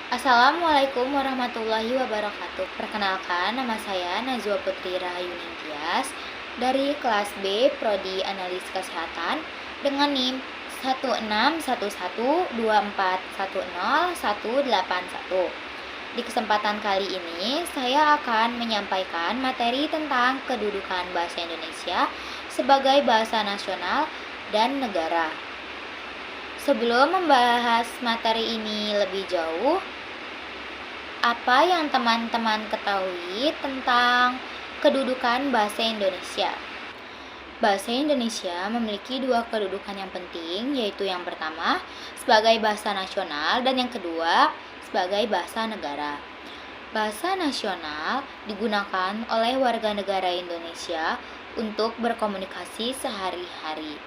Assalamualaikum warahmatullahi wabarakatuh. Perkenalkan, nama saya Najwa Putri Rahayu Ningtyas dari kelas B Prodi Analis Kesehatan dengan NIM 16112410181. Di kesempatan kali ini, saya akan menyampaikan materi tentang kedudukan bahasa Indonesia sebagai bahasa nasional dan negara. Sebelum membahas materi ini lebih jauh, apa yang teman-teman ketahui tentang kedudukan bahasa Indonesia? Bahasa Indonesia memiliki dua kedudukan yang penting, yaitu yang pertama sebagai bahasa nasional dan yang kedua sebagai bahasa negara. Bahasa nasional digunakan oleh warga negara Indonesia untuk berkomunikasi sehari-hari,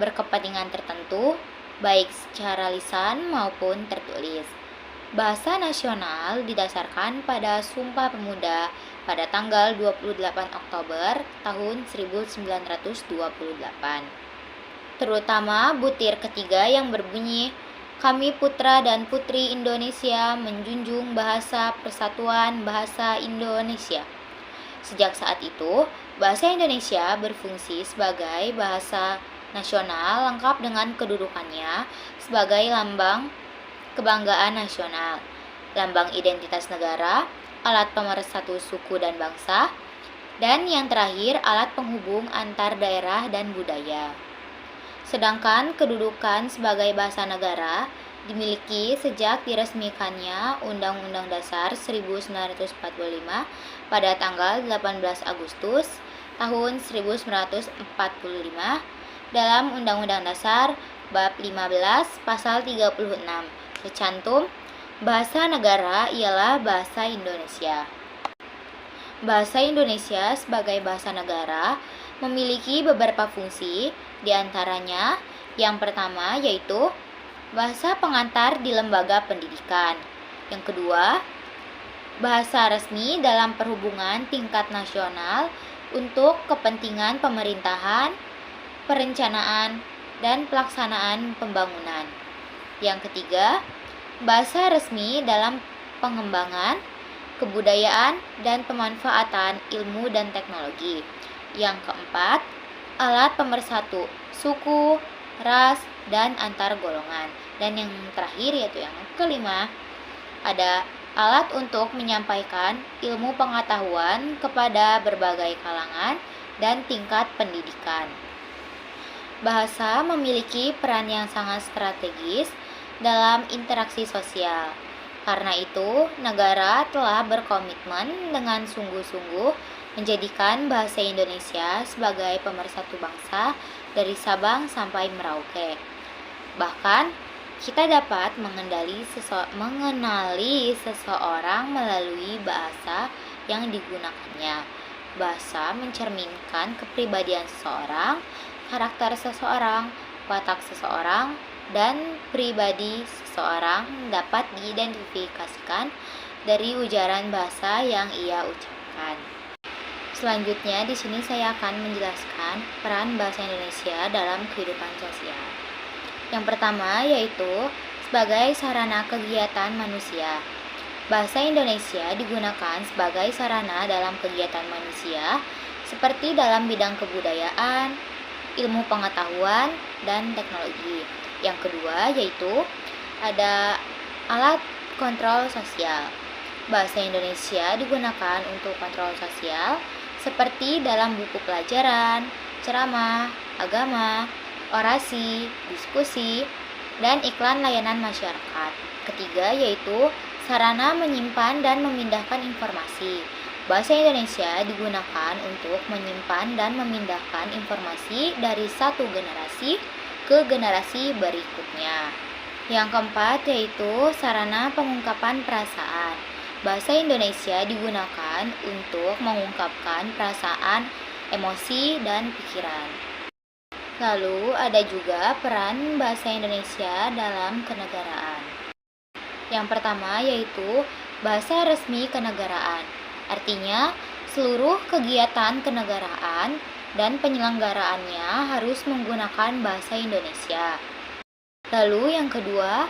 berkepentingan tertentu, baik secara lisan maupun tertulis. Bahasa nasional didasarkan pada Sumpah Pemuda pada tanggal 28 Oktober tahun 1928. Terutama butir ketiga yang berbunyi, "Kami putra dan putri Indonesia menjunjung bahasa persatuan bahasa Indonesia." Sejak saat itu, bahasa Indonesia berfungsi sebagai bahasa nasional lengkap dengan kedudukannya sebagai lambang kebanggaan nasional, lambang identitas negara, alat pemersatu suku dan bangsa, dan yang terakhir alat penghubung antar daerah dan budaya. Sedangkan kedudukan sebagai bahasa negara dimiliki sejak diresmikannya Undang-Undang Dasar 1945 pada tanggal 18 Agustus tahun 1945 dalam Undang-Undang Dasar Bab 15 Pasal 36 tercantum, bahasa negara ialah bahasa Indonesia. Bahasa Indonesia sebagai bahasa negara memiliki beberapa fungsi, diantaranya yang pertama yaitu bahasa pengantar di lembaga pendidikan. Yang kedua, bahasa resmi dalam perhubungan tingkat nasional untuk kepentingan pemerintahan, perencanaan, dan pelaksanaan pembangunan. Yang ketiga, bahasa resmi dalam pengembangan, kebudayaan, dan pemanfaatan ilmu dan teknologi. Yang keempat, alat pemersatu suku, ras, dan antar golongan. Dan yang terakhir yaitu yang kelima, ada alat untuk menyampaikan ilmu pengetahuan kepada berbagai kalangan dan tingkat pendidikan. Bahasa memiliki peran yang sangat strategis dalam interaksi sosial. Karena itu, negara telah berkomitmen dengan sungguh-sungguh menjadikan bahasa Indonesia sebagai pemersatu bangsa dari Sabang sampai Merauke. Bahkan, kita dapat mengenali seseorang melalui bahasa yang digunakannya. Bahasa mencerminkan kepribadian seseorang, karakter seseorang, watak seseorang, dan pribadi seseorang dapat diidentifikasikan dari ujaran bahasa yang ia ucapkan. Selanjutnya, di sini saya akan menjelaskan peran bahasa Indonesia dalam kehidupan sosial. Yang pertama yaitu sebagai sarana kegiatan manusia. Bahasa Indonesia digunakan sebagai sarana dalam kegiatan manusia seperti dalam bidang kebudayaan, ilmu pengetahuan, dan teknologi. Yang kedua yaitu ada alat kontrol sosial. Bahasa Indonesia digunakan untuk kontrol sosial seperti dalam buku pelajaran, ceramah, agama, orasi, diskusi, dan iklan layanan masyarakat. Ketiga yaitu sarana menyimpan dan memindahkan informasi. Bahasa Indonesia digunakan untuk menyimpan dan memindahkan informasi dari satu generasi ke generasi berikutnya. Yang keempat yaitu sarana pengungkapan perasaan. Bahasa Indonesia digunakan untuk mengungkapkan perasaan, emosi, dan pikiran. Lalu ada juga peran bahasa Indonesia dalam kenegaraan. Yang pertama yaitu bahasa resmi kenegaraan. Artinya, seluruh kegiatan kenegaraan dan penyelenggaraannya harus menggunakan bahasa Indonesia. Lalu yang kedua,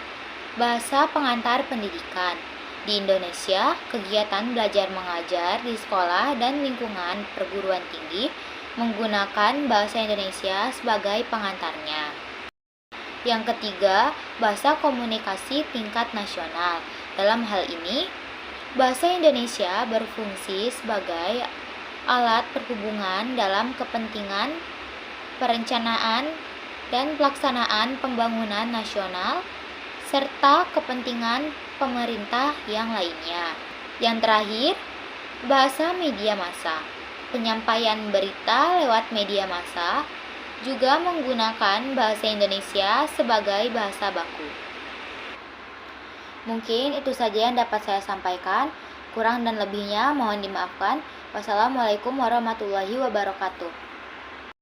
Bahasa pengantar pendidikan. Di Indonesia, kegiatan belajar mengajar di sekolah dan lingkungan perguruan tinggi menggunakan bahasa Indonesia sebagai pengantarnya. Yang ketiga, bahasa komunikasi tingkat nasional. Dalam hal ini, bahasa Indonesia berfungsi sebagai alat perhubungan dalam kepentingan perencanaan dan pelaksanaan pembangunan nasional serta kepentingan pemerintah yang lainnya. Yang terakhir, bahasa media massa. Penyampaian berita lewat media massa juga menggunakan bahasa Indonesia sebagai bahasa baku. Mungkin itu saja yang dapat saya sampaikan. Kurang dan lebihnya mohon dimaafkan. Wassalamualaikum warahmatullahi wabarakatuh.